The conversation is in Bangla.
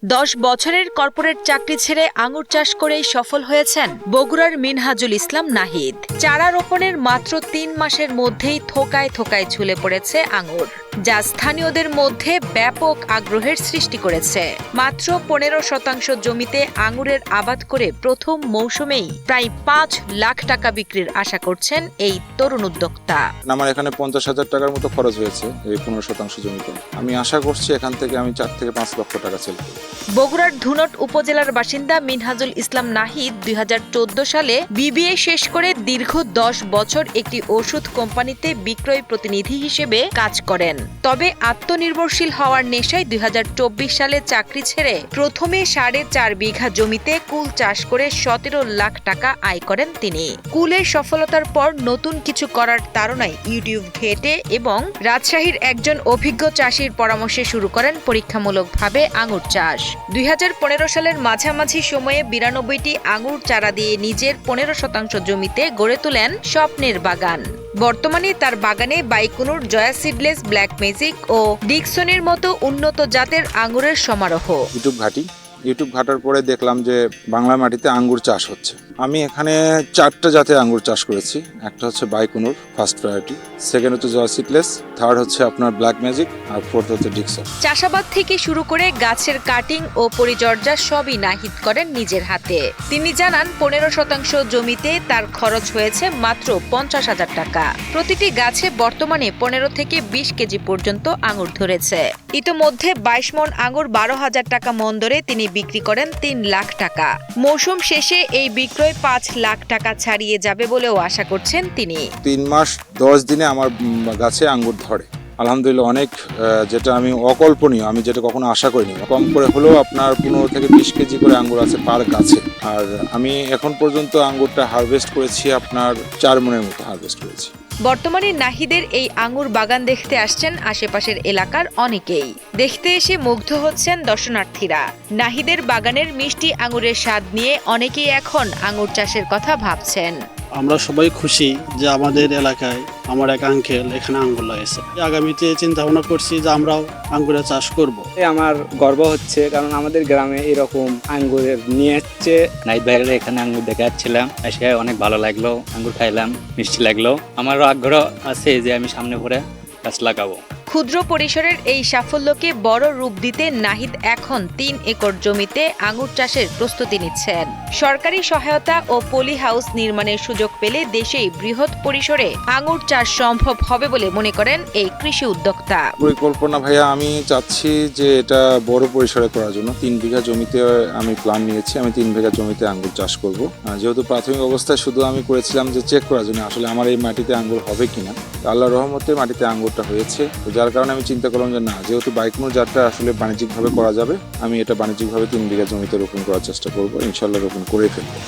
10 বছরের কর্পোরেট চাকরি ছেড়ে আঙুর চাষ করেই সফল হয়েছেন বগুড়ার মিনহাজুল ইসলাম নাহিদ। চারা রোপণের মাত্র 3 মাসের মধ্যেই থোকায় থোকায় ঝুলে পড়েছে আঙুর, যা স্থানীয়দের মধ্যে ব্যাপক আগ্রহের সৃষ্টি করেছে। মাত্র 15% জমিতে আঙুরের আবাদ করে প্রথম মৌসুমেই প্রায় 5 লাখ টাকা বিক্রির আশা করছেন এই তরুণ উদ্যোক্তা। আমার এখানে 50,000 টাকার মতো খরচ হয়েছে এই 15% জমিতে। আমি আশা করছি এখান থেকে আমি 4 থেকে 5 লক্ষ টাকা সেল করব। বগুড়ার ধুনট উপজেলার বাসিন্দা মিনহাজুল ইসলাম নাহিদ 2014 সালে বিবিএ শেষ করে দীর্ঘ 10 বছর একটি ওষুধ কোম্পানিতে বিক্রয় প্রতিনিধি হিসেবে কাজ করেন। তবে আত্মনির্ভরশীল হওয়ার নেশায় 2024 সালে চাকরি ছেড়ে প্রথমে 4.5 বিঘা জমিতে কুল চাষ করে 17 লাখ টাকা আয় করেন তিনি। কুলের সফলতার পর নতুন কিছু করার তাড়নায় ইউটিউব ঘেঁটে এবং রাজশাহীর একজন অভিজ্ঞ চাষীর পরামর্শে শুরু করেন পরীক্ষামূলকভাবে আঙুর চাষ। 2015 সালের মাঝামাঝি সময়ে 92টি আঙুর চারা দিয়ে নিজের 15% জমিতে গড়ে তোলেন স্বপ্নের বাগান। বর্তমানে তার বাগানে বাইকুনুর, জয়া সিডলেস, ব্ল্যাক ম্যাজিক ও ডিকসনের মতো উন্নত জাতের আঙুরের সমারোহ। ইউটিউব ঘাটার পরে দেখলাম যে বাংলা মাটিতে আঙ্গুর চাষ হচ্ছে। আমি এখানে 4টা জাতের আঙ্গুর চাষ করেছি। একটা হচ্ছে বাইকুনুর, ফার্স্ট প্রায়োরিটি, সেকেন্ড হচ্ছে জয়া সিডলেস, থার্ড হচ্ছে আপনার ব্ল্যাক ম্যাজিক, আর ফোর্থ হচ্ছে ডিকসন। চাষাবাদ থেকে শুরু করে গাছের কাটিং ও পরিচর্যা সবই নাহিদ করেন নিজের হাতে। তিনি জানান 15% জমিতে তার খরচ হয়েছে মাত্র 50,000 টাকা। প্রতিটি গাছে বর্তমানে 15 থেকে 20 কেজি পর্যন্ত আঙুর ধরেছে। ইতোমধ্যে 22 মণ আঙুর 12,000 টাকা মন দরে তিনি বিক্রি করেন 3 লাখ টাকা। মৌসুম শেষে এই বিক্রয় 5 লাখ টাকা ছাড়িয়ে যাবে বলেও আশা করছেন তিনি। 3 মাস 10 দিনে আমার গাছে আঙ্গুর ধরে, আলহামদুলিল্লাহ। অনেক, যেটা আমি অকল্পনীয়, আমি যেটা কখনো আশা করিনি। কম করে হলেও আপনার 15 থেকে 20 কেজি করে আঙ্গুর আছে পার গাছে। আর আমি এখন পর্যন্ত আঙ্গুরটা হারভেস্ট করেছি আপনার 4 মণের মতো হারভেস্ট করেছি। বর্তমানে নাহিদের এই আঙুর বাগান দেখতে আসছেন আশেপাশের এলাকার অনেকেই। দেখতে এসে মুগ্ধ হচ্ছেন দর্শনার্থীরা। নাহিদের বাগানের মিষ্টি আঙুরের স্বাদ নিয়ে অনেকেই এখন আঙুর চাষের কথা ভাবছেন। আমরা সবাই খুশি যে আমাদের এলাকায় আমার এক আঙ্কেল এখানে আঙ্গুর লাগাইছে। আগামীতে চিন্তা ভাবনা করছি যে আমরাও আঙ্গুরের চাষ করব। আমার গর্ব হচ্ছে, কারণ আমাদের গ্রামে এরকম আঙ্গুরের নিয়ে হচ্ছে। নাহিদ ভাইয়ের এখানে আঙ্গুর দেখে যাচ্ছিলাম, এসে অনেক ভালো লাগলো। আঙ্গুর খাইলাম, মিষ্টি লাগলো। আমারও আগ্রহ আছে যে আমি সামনে পরে গাছ লাগাবো। ক্ষুদ্র পরিসরের এই সাফল্যকে বড় রূপ দিতে নাহিদ এখন 3 একর জমিতে আঙুর চাষের প্রস্তুতি নিচ্ছেন। সরকারি সহায়তা ও পলি হাউস নির্মাণের সুযোগ পেলে দেশেই বৃহৎ পরিসরে আঙুর চাষ সম্ভব হবে বলে মনে করেন এই কৃষি উদ্যোক্তা। পরিকল্পনা ভাইয়া, আমি চাচ্ছি যে এটা বড় পরিসরে করার জন্য 3 বিঘা জমিতে আমি প্ল্যান নিয়েছি। আমি 3 বিঘা জমিতে আঙ্গুর চাষ করব। যেহেতু প্রাথমিক অবস্থায় শুধু আমি করেছিলাম যে চেক করার জন্য আসলে আমার এই মাটিতে আঙ্গুর হবে কিনা। আল্লাহর রহমতে মাটিতে আঙ্গুরটা হয়েছে, যার কারণে আমি চিন্তা করলাম যে না, যেহেতু বাইকুনুর জাতটা আসলে বাণিজ্যিকভাবে করা যাবে, আমি এটা বাণিজ্যিকভাবে 3 বিঘা জমিতে রোপণ করার চেষ্টা করব। ইনশাল্লাহ রোপণ করে ফেলবো।